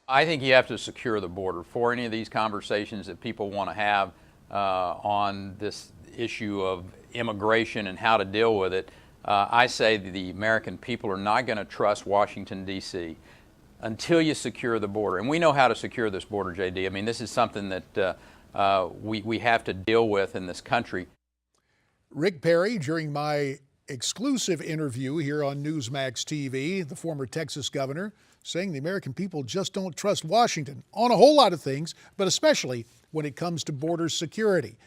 I think you have to secure the border for any of these conversations that people want to have on this issue of immigration and how to deal with it. I say that the American people are not going to trust Washington, D.C. until you secure the border. And we know how to secure this border, J.D. I mean, this is something that we have to deal with in this country. Rick Perry, during my exclusive interview here on Newsmax TV, the former Texas governor, saying the American people just don't trust Washington on a whole lot of things, but especially when it comes to border security.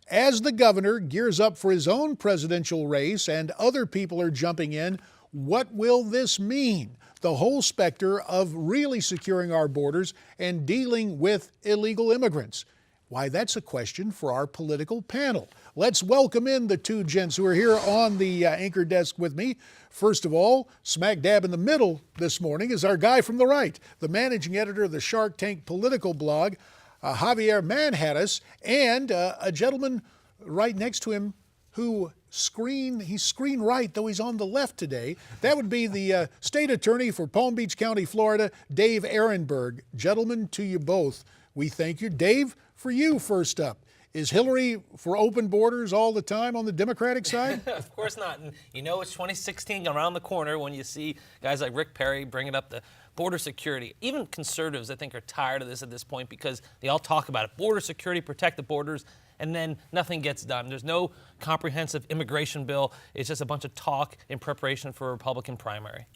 As the governor gears up for his own presidential race and other people are jumping in, what will this mean? The whole specter of really securing our borders and dealing with illegal immigrants. Why, that's a question for our political panel. Let's welcome in the two gents who are here on the anchor desk with me. First of all, smack dab in the middle this morning is our guy from the right, the managing editor of the Shark Tank political blog, Javier Manjarres, and a gentleman right next to him who he's screen right, though he's on the left today. That would be the state attorney for Palm Beach County, Florida, Dave Aronberg. Gentlemen, to you both, we thank you. Dave, for you first up, is Hillary for open borders all the time on the Democratic side? Of course not. And you know it's 2016 around the corner when you see guys like Rick Perry bringing up the border security. Even conservatives, I think, are tired of this at this point because they all talk about it. Border security, protect the borders, and then nothing gets done. There's no comprehensive immigration bill. It's just a bunch of talk in preparation for a Republican primary.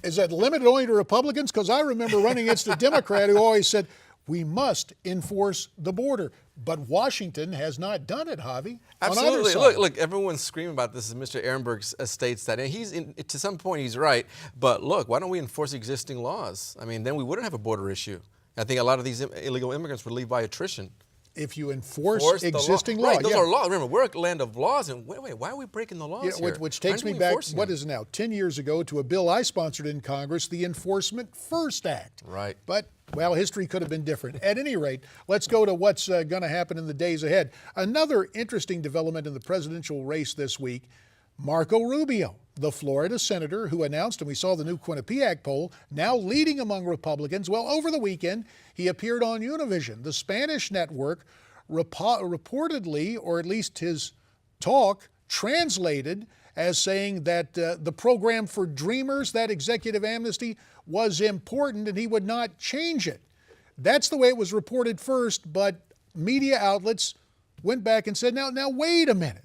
Is that limited only to Republicans? Because I remember running against a Democrat who always said, we must enforce the border. But Washington has not done it, Javi. Absolutely. Look, everyone's screaming about this, as Mr. Aronberg states that. And to some point, he's right. But look, why don't we enforce existing laws? I mean, then we wouldn't have a border issue. I think a lot of these illegal immigrants would leave by attrition. If you enforce existing law. Right, those are laws. Remember, we're a land of laws. And wait, why are we breaking the laws here? Which takes me back, what is it now, 10 years ago to a bill I sponsored in Congress, the Enforcement First Act. Right. But, well, history could have been different. At any rate, let's go to what's going to happen in the days ahead. Another interesting development in the presidential race this week, Marco Rubio, the Florida senator who announced, and we saw the new Quinnipiac poll, now leading among Republicans. Well, over the weekend, he appeared on Univision, the Spanish network, reportedly, or at least his talk, translated as saying that the program for Dreamers, that executive amnesty, was important and he would not change it. That's the way it was reported first, but media outlets went back and said, now wait a minute.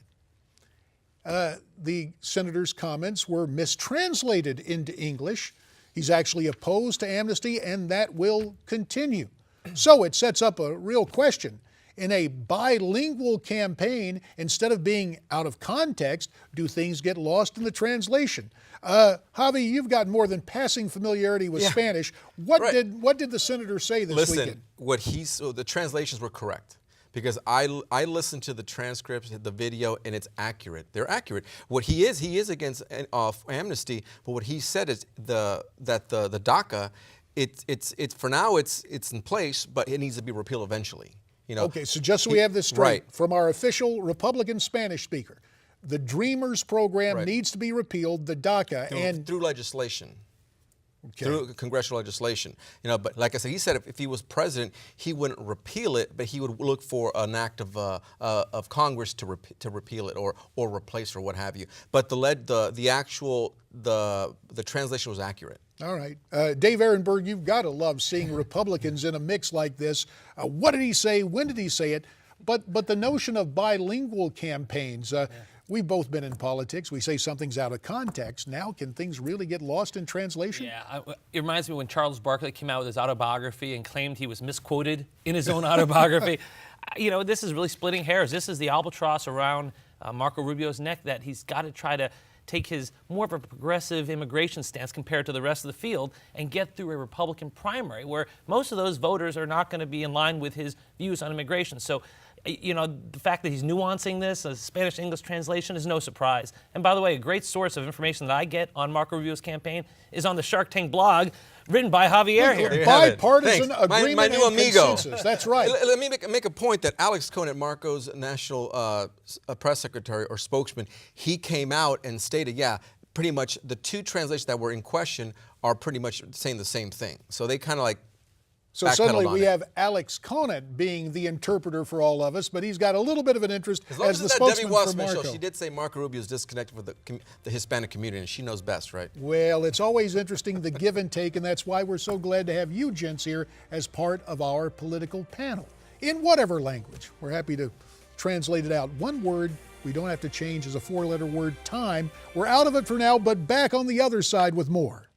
The senator's comments were mistranslated into English. He's actually opposed to amnesty, and that will continue. So it sets up a real question. In a bilingual campaign, instead of being out of context, do things get lost in the translation? Javi, you've got more than passing familiarity with Spanish. What did the senator say this weekend? Listen, the translations were correct. Because I listened to the transcripts, the video, and it's accurate. They're accurate. What he is against amnesty, but what he said is that the DACA, it's for now it's in place, but it needs to be repealed eventually. You know, okay, so just so we have this straight, from our official Republican Spanish speaker, the Dreamers program needs to be repealed, the DACA, through legislation. Okay. Through congressional legislation, but like I said, he said if he was president, he wouldn't repeal it, but he would look for an act of Congress to repeal it or replace or what have you. But the translation was accurate. All right, Dave Aronberg, you've got to love seeing Republicans in a mix like this. What did he say? When did he say it? But the notion of bilingual campaigns. We've both been in politics. We say something's out of context. Now, can things really get lost in translation? Yeah, it reminds me when Charles Barkley came out with his autobiography and claimed he was misquoted in his own autobiography. This is really splitting hairs. This is the albatross around Marco Rubio's neck that he's got to try to take his more of a progressive immigration stance compared to the rest of the field and get through a Republican primary where most of those voters are not going to be in line with his views on immigration. So, the fact that he's nuancing this, a Spanish-English translation, is no surprise. And by the way, a great source of information that I get on Marco Rubio's campaign is on the Shark Tank blog, written by Javier here. Bipartisan agreement my new and amigo. consensus. That's right. Let me make a point that Alex Cohen, Marco's national press secretary or spokesman, he came out and stated, pretty much the two translations that were in question are pretty much saying the same thing. So they kind of So suddenly we have Alex Conant being the interpreter for all of us, but he's got a little bit of an interest as long as the it's that spokesman Debbie for Wasserman Marco. show. She did say Marco Rubio is disconnected with the Hispanic community, and she knows best, right? Well, it's always interesting, the give and take, and that's why we're so glad to have you gents here as part of our political panel. In whatever language, we're happy to translate it out. One word we don't have to change is a 4-letter word, time. We're out of it for now, but back on the other side with more.